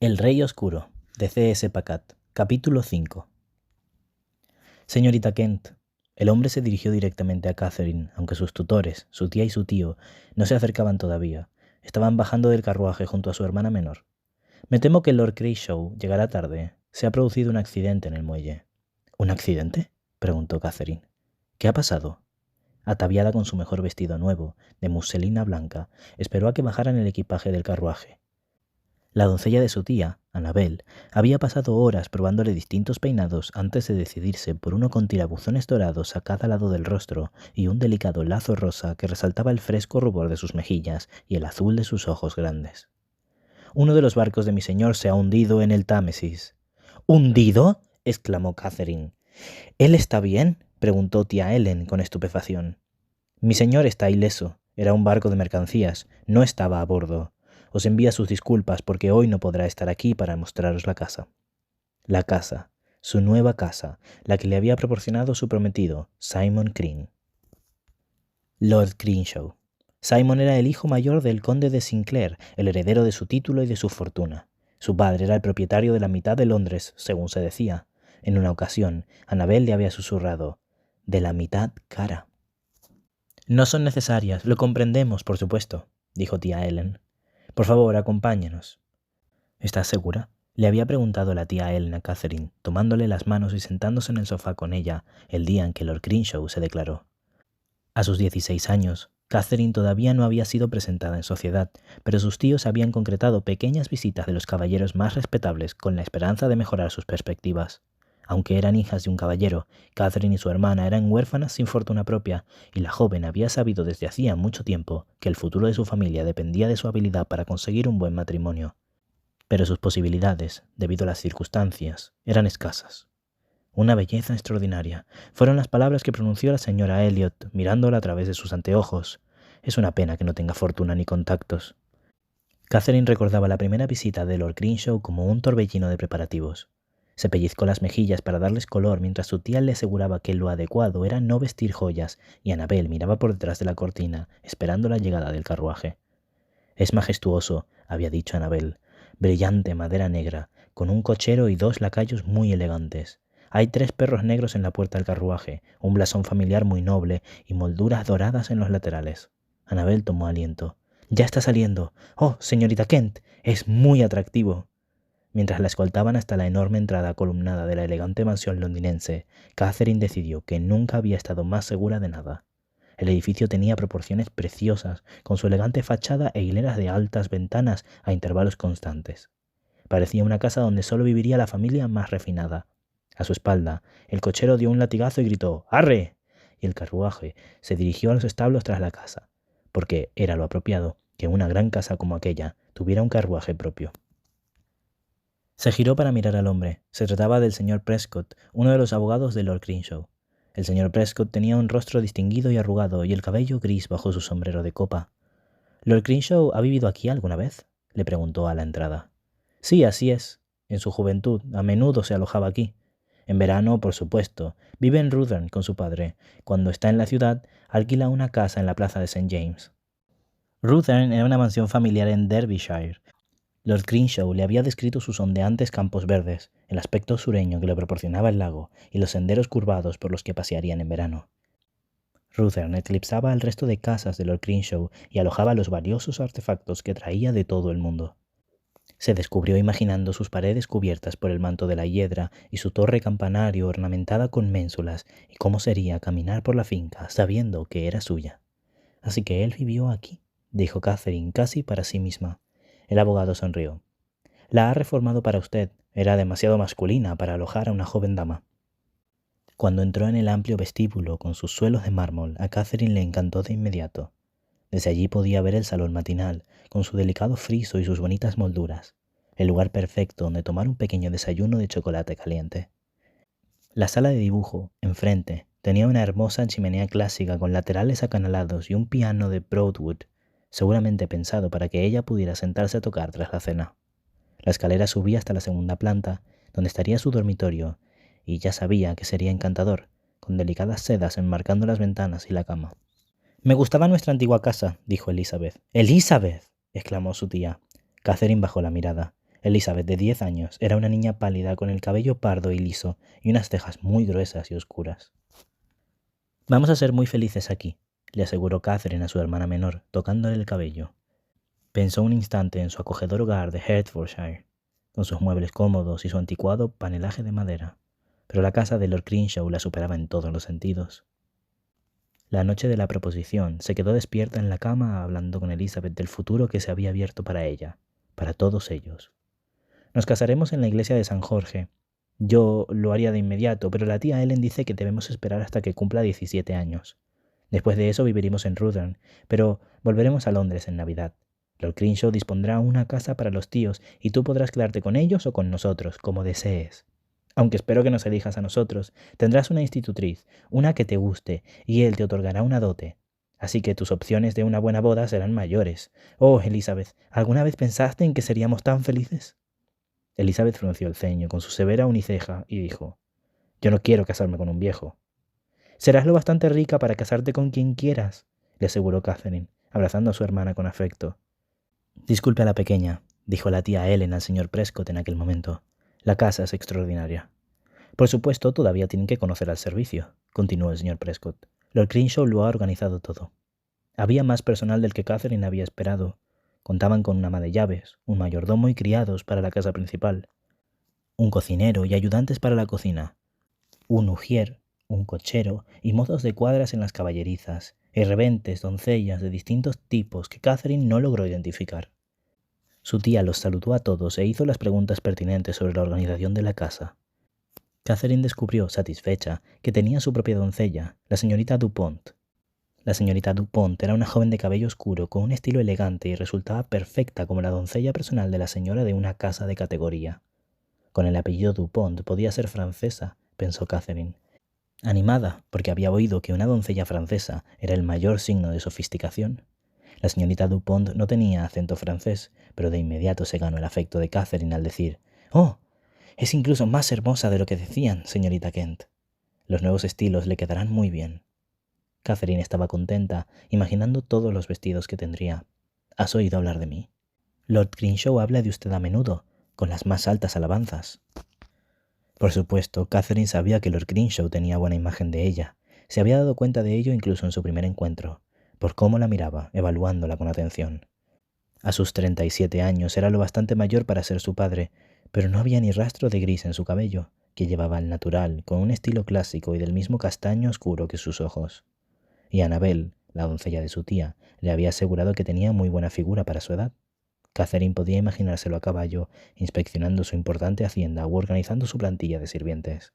El Rey Oscuro, de C.S. Pacat, capítulo 5. Señorita Kent. El hombre se dirigió directamente a Catherine, aunque sus tutores, su tía y su tío, no se acercaban todavía. Estaban bajando del carruaje junto a su hermana menor. Me temo que Lord Crashaw llegará tarde. Se ha producido un accidente en el muelle. ¿Un accidente?, preguntó Catherine. ¿Qué ha pasado? Ataviada con su mejor vestido nuevo, de muselina blanca, esperó a que bajaran el equipaje del carruaje. La doncella de su tía, Annabel, había pasado horas probándole distintos peinados antes de decidirse por uno con tirabuzones dorados a cada lado del rostro y un delicado lazo rosa que resaltaba el fresco rubor de sus mejillas y el azul de sus ojos grandes. «Uno de los barcos de mi señor se ha hundido en el Támesis». «¿Hundido?», exclamó Catherine. «¿Él está bien?», preguntó tía Ellen con estupefacción. «Mi señor está ileso. Era un barco de mercancías. No estaba a bordo. Os envía sus disculpas porque hoy no podrá estar aquí para mostraros la casa». La casa, su nueva casa, la que le había proporcionado su prometido, Simon Crean. Lord Crenshaw. Simon era el hijo mayor del conde de Sinclair, el heredero de su título y de su fortuna. Su padre era el propietario de la mitad de Londres, según se decía. En una ocasión, Annabel le había susurrado: «de la mitad cara». «No son necesarias, lo comprendemos, por supuesto», dijo tía Ellen. «Por favor, acompáñenos». «¿Estás segura?», le había preguntado la tía Ellen a Catherine, tomándole las manos y sentándose en el sofá con ella el día en que Lord Crenshaw se declaró. A sus 16 años, Catherine todavía no había sido presentada en sociedad, pero sus tíos habían concretado pequeñas visitas de los caballeros más respetables con la esperanza de mejorar sus perspectivas. Aunque eran hijas de un caballero, Catherine y su hermana eran huérfanas sin fortuna propia, y la joven había sabido desde hacía mucho tiempo que el futuro de su familia dependía de su habilidad para conseguir un buen matrimonio. Pero sus posibilidades, debido a las circunstancias, eran escasas. «Una belleza extraordinaria», fueron las palabras que pronunció la señora Elliot mirándola a través de sus anteojos. «Es una pena que no tenga fortuna ni contactos». Catherine recordaba la primera visita de Lord Crenshaw como un torbellino de preparativos. Se pellizcó las mejillas para darles color mientras su tía le aseguraba que lo adecuado era no vestir joyas, y Annabel miraba por detrás de la cortina, esperando la llegada del carruaje. «Es majestuoso», había dicho Annabel, «brillante madera negra, con un cochero y 2 lacayos muy elegantes. Hay 3 perros negros en la puerta del carruaje, un blasón familiar muy noble y molduras doradas en los laterales». Annabel tomó aliento. «Ya está saliendo. Oh, señorita Kent, es muy atractivo». Mientras la escoltaban hasta la enorme entrada columnada de la elegante mansión londinense, Catherine decidió que nunca había estado más segura de nada. El edificio tenía proporciones preciosas, con su elegante fachada e hileras de altas ventanas a intervalos constantes. Parecía una casa donde solo viviría la familia más refinada. A su espalda, el cochero dio un latigazo y gritó «¡Arre!», y el carruaje se dirigió a los establos tras la casa, porque era lo apropiado que una gran casa como aquella tuviera un carruaje propio. Se giró para mirar al hombre. Se trataba del señor Prescott, uno de los abogados de Lord Crenshaw. El señor Prescott tenía un rostro distinguido y arrugado y el cabello gris bajo su sombrero de copa. «¿Lord Crenshaw ha vivido aquí alguna vez?», le preguntó a la entrada. «Sí, así es. En su juventud, a menudo se alojaba aquí. En verano, por supuesto, vive en Rutherglen con su padre. Cuando está en la ciudad, alquila una casa en la plaza de St. James». Rutherglen era una mansión familiar en Derbyshire. Lord Crenshaw le había descrito sus ondeantes campos verdes, el aspecto sureño que le proporcionaba el lago y los senderos curvados por los que pasearían en verano. Rutherglen eclipsaba al resto de casas de Lord Crenshaw y alojaba los valiosos artefactos que traía de todo el mundo. Se descubrió imaginando sus paredes cubiertas por el manto de la hiedra y su torre campanario ornamentada con ménsulas y cómo sería caminar por la finca sabiendo que era suya. «Así que él vivió aquí», dijo Catherine casi para sí misma. El abogado sonrió. «La ha reformado para usted. Era demasiado masculina para alojar a una joven dama». Cuando entró en el amplio vestíbulo con sus suelos de mármol, a Catherine le encantó de inmediato. Desde allí podía ver el salón matinal, con su delicado friso y sus bonitas molduras, el lugar perfecto donde tomar un pequeño desayuno de chocolate caliente. La sala de dibujo, enfrente, tenía una hermosa chimenea clásica con laterales acanalados y un piano de Broadwood, seguramente pensado para que ella pudiera sentarse a tocar tras la cena. La escalera subía hasta la segunda planta, donde estaría su dormitorio, y ya sabía que sería encantador, con delicadas sedas enmarcando las ventanas y la cama. «Me gustaba nuestra antigua casa», dijo Elizabeth. «¡Elizabeth!», exclamó su tía. Catherine bajó la mirada. Elizabeth, de 10 años, era una niña pálida con el cabello pardo y liso y unas cejas muy gruesas y oscuras. «Vamos a ser muy felices aquí», le aseguró Catherine a su hermana menor, tocándole el cabello. Pensó un instante en su acogedor hogar de Hertfordshire, con sus muebles cómodos y su anticuado panelaje de madera, pero la casa de Lord Crenshaw la superaba en todos los sentidos. La noche de la proposición se quedó despierta en la cama hablando con Elizabeth del futuro que se había abierto para ella, para todos ellos. «Nos casaremos en la iglesia de San Jorge. Yo lo haría de inmediato, pero la tía Ellen dice que debemos esperar hasta que cumpla 17 años. Después de eso viviremos en Rutland, pero volveremos a Londres en Navidad. Lord Crenshaw dispondrá una casa para los tíos y tú podrás quedarte con ellos o con nosotros, como desees. Aunque espero que nos elijas a nosotros, tendrás una institutriz, una que te guste, y él te otorgará una dote. Así que tus opciones de una buena boda serán mayores. Oh, Elizabeth, ¿alguna vez pensaste en que seríamos tan felices?» Elizabeth frunció el ceño con su severa uniceja y dijo: «Yo no quiero casarme con un viejo». «Serás lo bastante rica para casarte con quien quieras», le aseguró Catherine, abrazando a su hermana con afecto. «Disculpe a la pequeña», dijo la tía Ellen al señor Prescott en aquel momento. «La casa es extraordinaria». «Por supuesto, todavía tienen que conocer al servicio», continuó el señor Prescott. «Lord Crenshaw lo ha organizado todo. Había más personal del que Catherine había esperado. Contaban con una ama de llaves, un mayordomo y criados para la casa principal, un cocinero y ayudantes para la cocina, un ujier, un cochero y mozos de cuadras en las caballerizas, y rebentes, doncellas de distintos tipos que Catherine no logró identificar. Su tía los saludó a todos e hizo las preguntas pertinentes sobre la organización de la casa. Catherine descubrió, satisfecha, que tenía su propia doncella, la señorita Dupont. La señorita Dupont era una joven de cabello oscuro con un estilo elegante y resultaba perfecta como la doncella personal de la señora de una casa de categoría. Con el apellido Dupont podía ser francesa, pensó Catherine, animada porque había oído que una doncella francesa era el mayor signo de sofisticación. La señorita Dupont no tenía acento francés, pero de inmediato se ganó el afecto de Catherine al decir: «Oh, es incluso más hermosa de lo que decían, señorita Kent. Los nuevos estilos le quedarán muy bien». Catherine estaba contenta, imaginando todos los vestidos que tendría. «¿Has oído hablar de mí? Lord Crenshaw habla de usted a menudo, con las más altas alabanzas». Por supuesto, Catherine sabía que Lord Crenshaw tenía buena imagen de ella. Se había dado cuenta de ello incluso en su primer encuentro, por cómo la miraba, evaluándola con atención. A sus 37 años era lo bastante mayor para ser su padre, pero no había ni rastro de gris en su cabello, que llevaba al natural, con un estilo clásico y del mismo castaño oscuro que sus ojos. Y Annabel, la doncella de su tía, le había asegurado que tenía muy buena figura para su edad. Catherine podía imaginárselo a caballo, inspeccionando su importante hacienda o organizando su plantilla de sirvientes.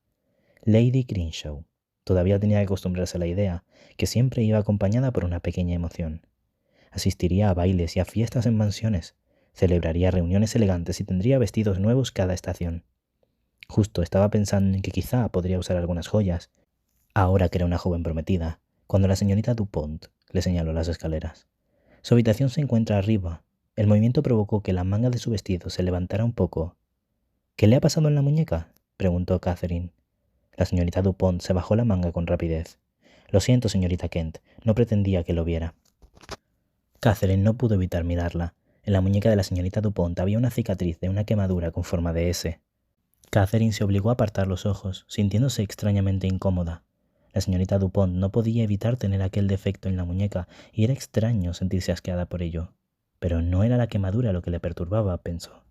Lady Crenshaw. Todavía tenía que acostumbrarse a la idea, que siempre iba acompañada por una pequeña emoción. Asistiría a bailes y a fiestas en mansiones, celebraría reuniones elegantes y tendría vestidos nuevos cada estación. Justo estaba pensando en que quizá podría usar algunas joyas, ahora que era una joven prometida, cuando la señorita Dupont le señaló las escaleras. Su habitación se encuentra arriba. El movimiento provocó que la manga de su vestido se levantara un poco. «¿Qué le ha pasado en la muñeca?», preguntó Catherine. La señorita Dupont se bajó la manga con rapidez. «Lo siento, señorita Kent, no pretendía que lo viera». Catherine no pudo evitar mirarla. En la muñeca de la señorita Dupont había una cicatriz de una quemadura con forma de S. Catherine se obligó a apartar los ojos, sintiéndose extrañamente incómoda. La señorita Dupont no podía evitar tener aquel defecto en la muñeca, y era extraño sentirse asqueada por ello. Pero no era la quemadura lo que le perturbaba, pensó.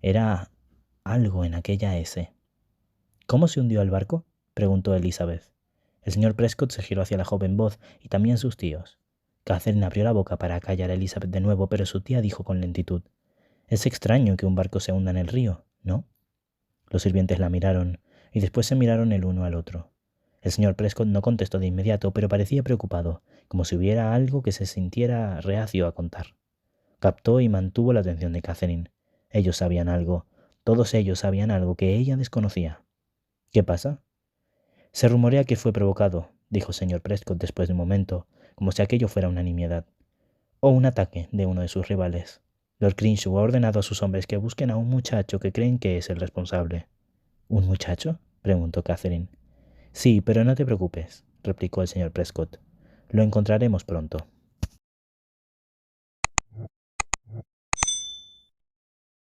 Era algo en aquella S. «¿Cómo se hundió el barco?», preguntó Elizabeth. El señor Prescott se giró hacia la joven voz y también sus tíos. Catherine abrió la boca para callar a Elizabeth de nuevo, pero su tía dijo con lentitud: «Es extraño que un barco se hunda en el río, ¿no?». Los sirvientes la miraron, y después se miraron el uno al otro. El señor Prescott no contestó de inmediato, pero parecía preocupado, como si hubiera algo que se sintiera reacio a contar. Captó y mantuvo la atención de Catherine. Ellos sabían algo, todos ellos sabían algo que ella desconocía. «¿Qué pasa?». «Se rumorea que fue provocado», dijo el señor Prescott después de un momento, como si aquello fuera una nimiedad, «o un ataque de uno de sus rivales. Lord Crenshaw ha ordenado a sus hombres que busquen a un muchacho que creen que es el responsable». «¿Un muchacho?», preguntó Catherine. «Sí, pero no te preocupes», replicó el señor Prescott. «Lo encontraremos pronto».